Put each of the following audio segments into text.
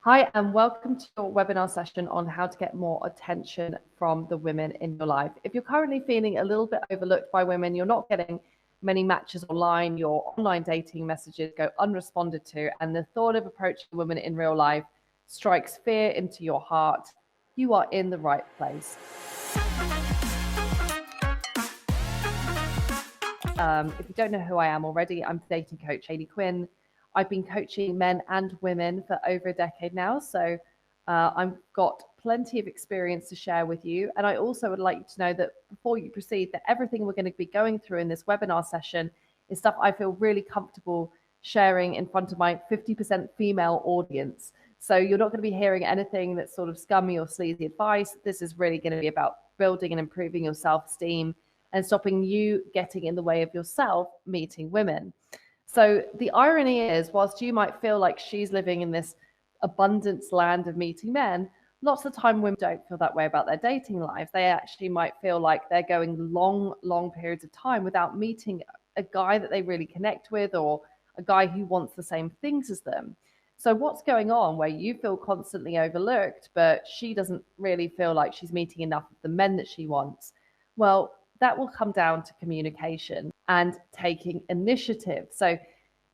Hi, and welcome to your webinar session on how to get more attention from the women in your life. If you're currently feeling a little bit overlooked by women, you're not getting many matches online, your online dating messages go unresponded to, and the thought of approaching a woman in real life strikes fear into your heart, you are in the right place. If you don't know who I am already, I'm dating coach Hayley Quinn. I've been coaching men and women for over a decade now, so I've got plenty of experience to share with you. And I also would like you to know that before you proceed, that everything we're going to be going through in this webinar session is stuff I feel really comfortable sharing in front of my 50% female audience. So you're not going to be hearing anything that's sort of scummy or sleazy advice. This is really going to be about building and improving your self-esteem and stopping you getting in the way of yourself meeting women. So the irony is, whilst you might feel like she's living in this abundance land of meeting men, lots of the time women don't feel that way about their dating lives. They actually might feel like they're going long periods of time without meeting a guy that they really connect with or a guy who wants the same things as them. So what's going on where you feel constantly overlooked, but she doesn't really feel like she's meeting enough of the men that she wants? Well, that will come down to communication and taking initiative. So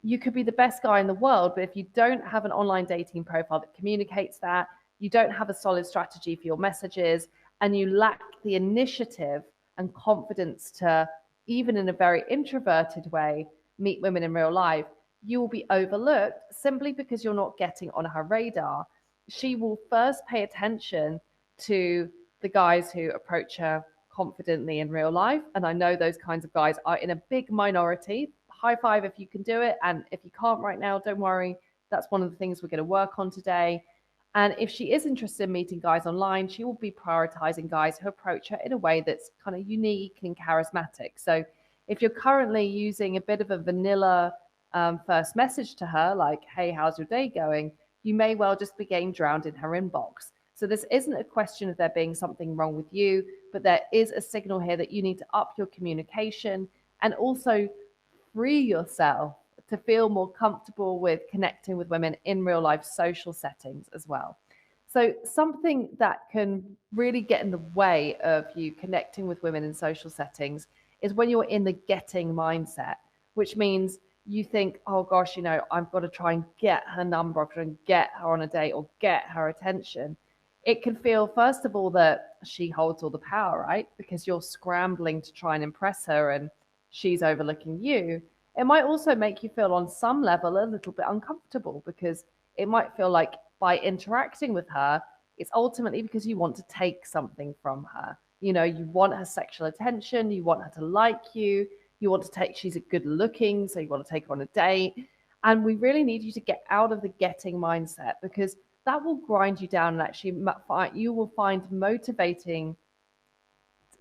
you could be the best guy in the world, but if you don't have an online dating profile that communicates that, you don't have a solid strategy for your messages, and you lack the initiative and confidence to, even in a very introverted way, meet women in real life, you will be overlooked simply because you're not getting on her radar. She will first pay attention to the guys who approach her confidently in real life. And I know those kinds of guys are in a big minority. High five if you can do it. And if you can't right now, don't worry. That's one of the things we're going to work on today. And if she is interested in meeting guys online, she will be prioritizing guys who approach her in a way that's kind of unique and charismatic. So if you're currently using a bit of a vanilla first message to her, like, hey, how's your day going? You may well just be getting drowned in her inbox. So this isn't a question of there being something wrong with you, but there is a signal here that you need to up your communication and also free yourself to feel more comfortable with connecting with women in real life social settings as well. So something that can really get in the way of you connecting with women in social settings is when you're in the getting mindset, which means you think, oh gosh, I've got to try and get her number, I've got to get her on a date or get her attention. It can feel, first of all, that she holds all the power, right? Because you're scrambling to try and impress her and she's overlooking you. It might also make you feel on some level a little bit uncomfortable because it might feel like by interacting with her, it's ultimately because you want to take something from her. You want her sexual attention, you want her to like you, you want to take, she's a good looking, so you want to take her on a date. And we really need you to get out of the getting mindset because that will grind you down and actually you will find motivating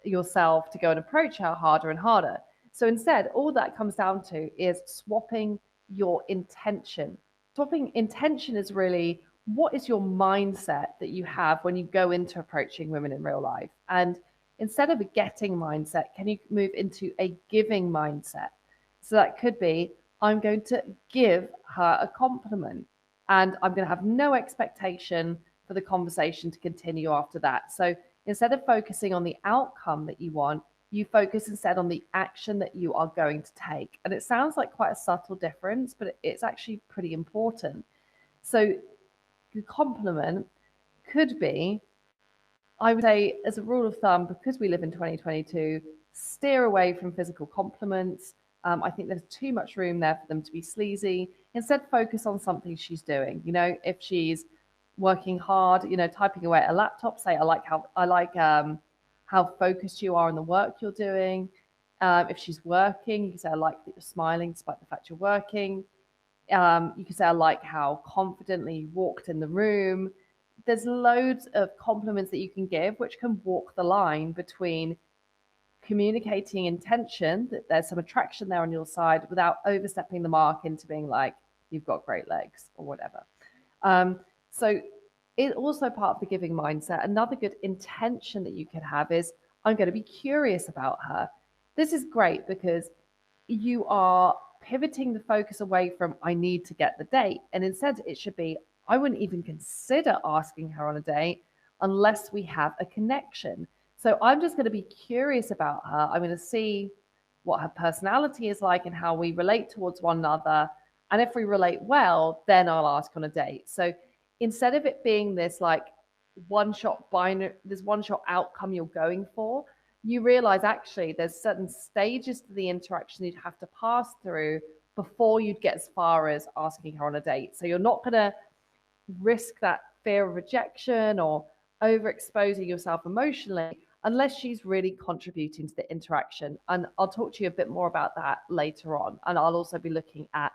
yourself to go and approach her harder and harder. So instead, all that comes down to is swapping your intention. Swapping intention is really what is your mindset that you have when you go into approaching women in real life. And instead of a getting mindset, can you move into a giving mindset? So that could be, I'm going to give her a compliment and I'm going to have no expectation for the conversation to continue after that. So instead of focusing on the outcome that you want, you focus instead on the action that you are going to take. And it sounds like quite a subtle difference, but it's actually pretty important. So the compliment could be, I would say, as a rule of thumb, because we live in 2022, steer away from physical compliments. I think there's too much room there for them to be sleazy. Instead, focus on something she's doing. If she's working hard, typing away at a laptop, say, I like how focused you are on the work you're doing. If she's working, you can say, I like that you're smiling despite the fact you're working. You can say, I like how confidently you walked in the room. There's loads of compliments that you can give, which can walk the line between communicating intention, that there's some attraction there on your side, without overstepping the mark into being like, you've got great legs or whatever. So it's also part of the giving mindset. Another good intention that you could have is, I'm going to be curious about her. This is great because you are pivoting the focus away from, I need to get the date. And instead, it should be, I wouldn't even consider asking her on a date unless we have a connection. So I'm just going to be curious about her. I'm going to see what her personality is like and how we relate towards one another. And if we relate well, then I'll ask on a date. So instead of it being this like one shot binary, this one shot outcome you're going for, you realize actually there's certain stages to the interaction you'd have to pass through before you'd get as far as asking her on a date. So you're not going to risk that fear of rejection or overexposing yourself emotionally unless she's really contributing to the interaction. And I'll talk to you a bit more about that later on. And I'll also be looking at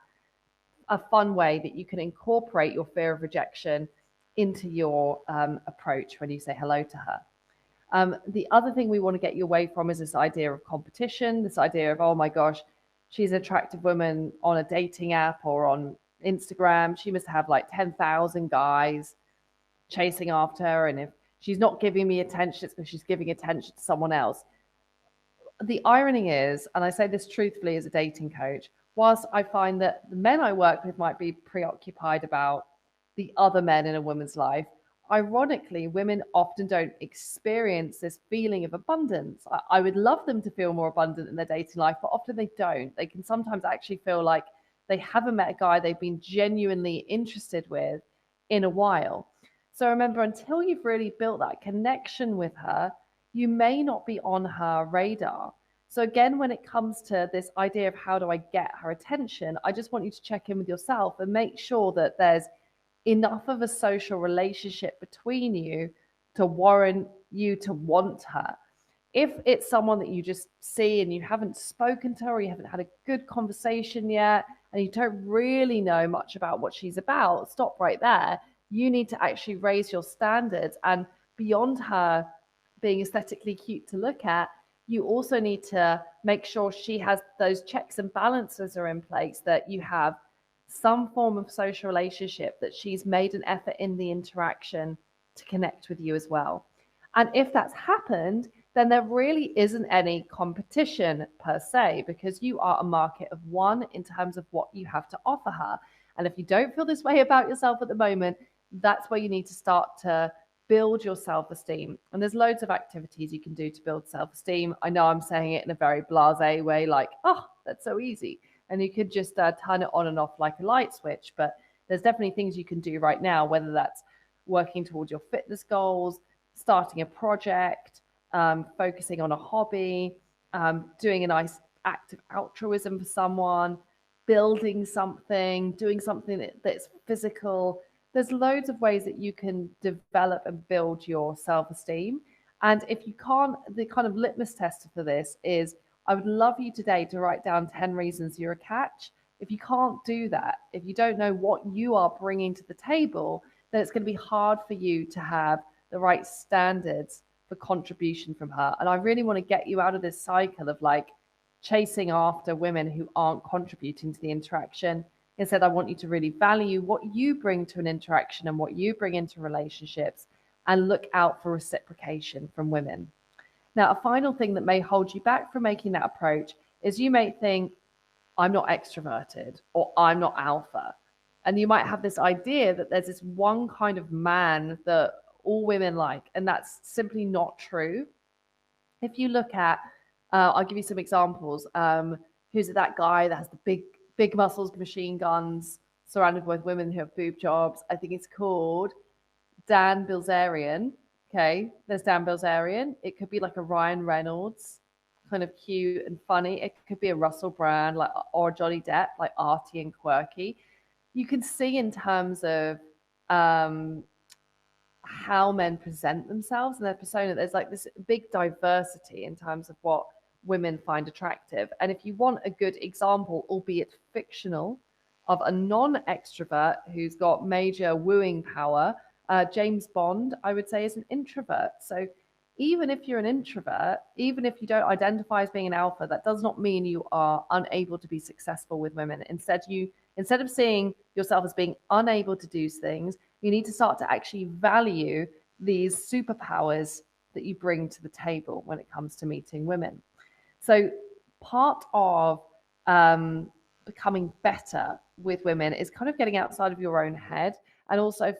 a fun way that you can incorporate your fear of rejection into your approach when you say hello to her. The other thing we want to get you away from is this idea of competition, this idea of, oh my gosh, she's an attractive woman on a dating app or on Instagram. She must have like 10,000 guys chasing after her. And if she's not giving me attention, it's because she's giving attention to someone else. The irony is, and I say this truthfully as a dating coach, whilst I find that the men I work with might be preoccupied about the other men in a woman's life, ironically, women often don't experience this feeling of abundance. I would love them to feel more abundant in their dating life, but often they don't. They can sometimes actually feel like they haven't met a guy they've been genuinely interested with in a while. So remember, until you've really built that connection with her, you may not be on her radar. So again, when it comes to this idea of how do I get her attention, I just want you to check in with yourself and make sure that there's enough of a social relationship between you to warrant you to want her. If it's someone that you just see and you haven't spoken to her or you haven't had a good conversation yet and you don't really know much about what she's about, stop right there. You need to actually raise your standards, and beyond her being aesthetically cute to look at, you also need to make sure she has those checks and balances are in place, that you have some form of social relationship, that she's made an effort in the interaction to connect with you as well. And if that's happened, then there really isn't any competition per se, because you are a market of one in terms of what you have to offer her. And if you don't feel this way about yourself at the moment, that's where you need to start to build your self-esteem. And there's loads of activities you can do to build self-esteem. I know I'm saying it in a very blasé way, like, oh, that's so easy. And you could just turn it on and off like a light switch. But there's definitely things you can do right now, whether that's working towards your fitness goals, starting a project, focusing on a hobby, doing a nice act of altruism for someone, building something, doing something that's physical. There's loads of ways that you can develop and build your self-esteem. And if you can't, the kind of litmus test for this is, I would love you today to write down 10 reasons you're a catch. If you can't do that, if you don't know what you are bringing to the table, then it's going to be hard for you to have the right standards for contribution from her. And I really want to get you out of this cycle of like chasing after women who aren't contributing to the interaction. Instead, I want you to really value what you bring to an interaction and what you bring into relationships, and look out for reciprocation from women. Now, a final thing that may hold you back from making that approach is you may think, I'm not extroverted or I'm not alpha. And you might have this idea that there's this one kind of man that all women like, and that's simply not true. If you look at, I'll give you some examples. Who's that guy that has the big muscles, machine guns, surrounded with women who have boob jobs? I think it's called Dan Bilzerian. Okay, there's Dan Bilzerian. It could be like a Ryan Reynolds, kind of cute and funny. It could be a Russell Brand, like, or Johnny Depp, like arty and quirky. You can see in terms of how men present themselves and their persona, there's like this big diversity in terms of what women find attractive. And if you want a good example, albeit fictional, of a non-extrovert who's got major wooing power, James Bond, I would say, is an introvert. So even if you're an introvert, even if you don't identify as being an alpha, that does not mean you are unable to be successful with women. Instead of seeing yourself as being unable to do things, you need to start to actually value these superpowers that you bring to the table when it comes to meeting women. So part of becoming better with women is kind of getting outside of your own head and also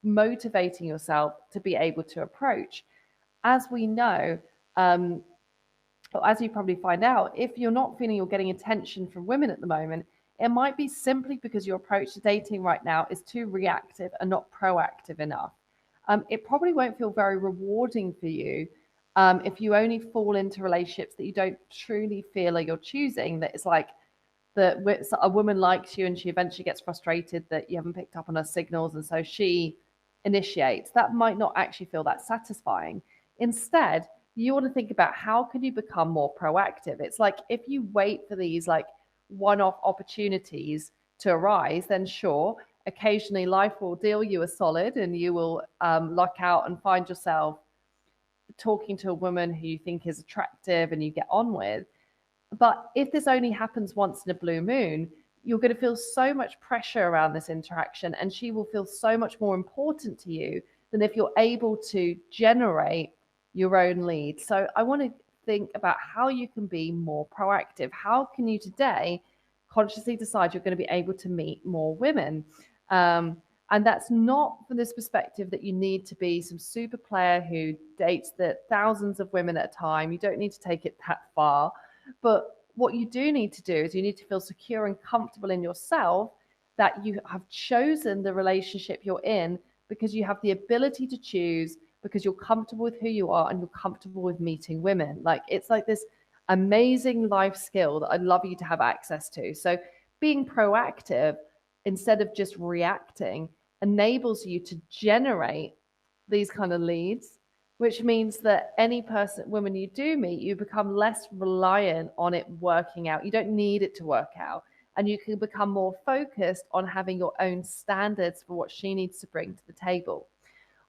motivating yourself to be able to approach. As we know, um, but as you probably find out, if you're not feeling you're getting attention from women at the moment, it might be simply because your approach to dating right now is too reactive and not proactive enough. It probably won't feel very rewarding for you if you only fall into relationships that you don't truly feel like you're choosing. That it's like that a woman likes you and she eventually gets frustrated that you haven't picked up on her signals, and so she initiates. That might not actually feel that satisfying. Instead, you want to think about how can you become more proactive. It's like if you wait for these like one-off opportunities to arise, then sure, occasionally life will deal you a solid and you will luck out and find yourself talking to a woman who you think is attractive and you get on with. But if this only happens once in a blue moon, you're going to feel so much pressure around this interaction, and she will feel so much more important to you than if you're able to generate your own lead. So I want to think about how you can be more proactive. How can you today consciously decide you're going to be able to meet more women? Um, and that's not from this perspective that you need to be some super player who dates the thousands of women at a time. You don't need to take it that far. But what you do need to do is you need to feel secure and comfortable in yourself that you have chosen the relationship you're in because you have the ability to choose, because you're comfortable with who you are and you're comfortable with meeting women. Like it's like this amazing life skill that I'd love you to have access to. So being proactive instead of just reacting enables you to generate these kind of leads, which means that any woman you do meet, you become less reliant on it working out. You don't need it to work out. And you can become more focused on having your own standards for what she needs to bring to the table.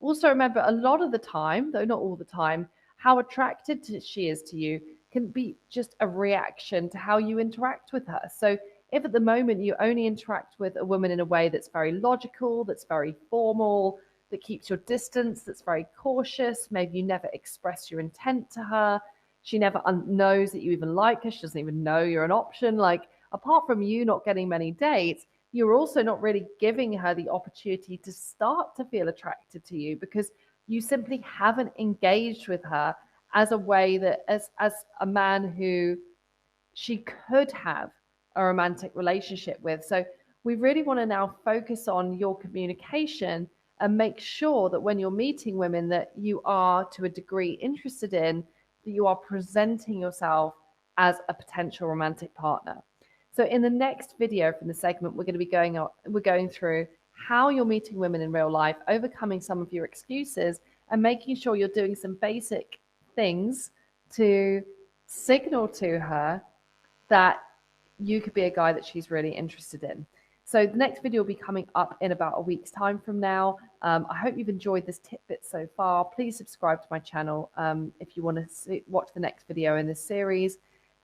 Also, remember, a lot of the time, though not all the time, how attracted she is to you can be just a reaction to how you interact with her. So, if at the moment you only interact with a woman in a way that's very logical, that's very formal, that keeps your distance, that's very cautious, maybe you never express your intent to her, she never knows that you even like her, she doesn't even know you're an option. Like, apart from you not getting many dates, you're also not really giving her the opportunity to start to feel attracted to you because you simply haven't engaged with her as a way that as a man who she could have a romantic relationship with. So we really want to now focus on your communication and make sure that when you're meeting women that you are to a degree interested in, that you are presenting yourself as a potential romantic partner. So in the next video from the segment, we're going through how you're meeting women in real life, overcoming some of your excuses, and making sure you're doing some basic things to signal to her that you could be a guy that she's really interested in. So the next video will be coming up in about a week's time from now. I hope you've enjoyed this tidbit so far. Please subscribe to my channel if you want to watch the next video in this series.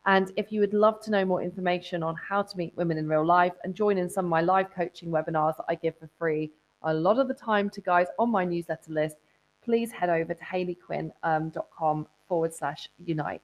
And if you would love to know more information on how to meet women in real life and join in some of my live coaching webinars that I give for free a lot of the time to guys on my newsletter list, please head over to hayleyquinn.com/unite.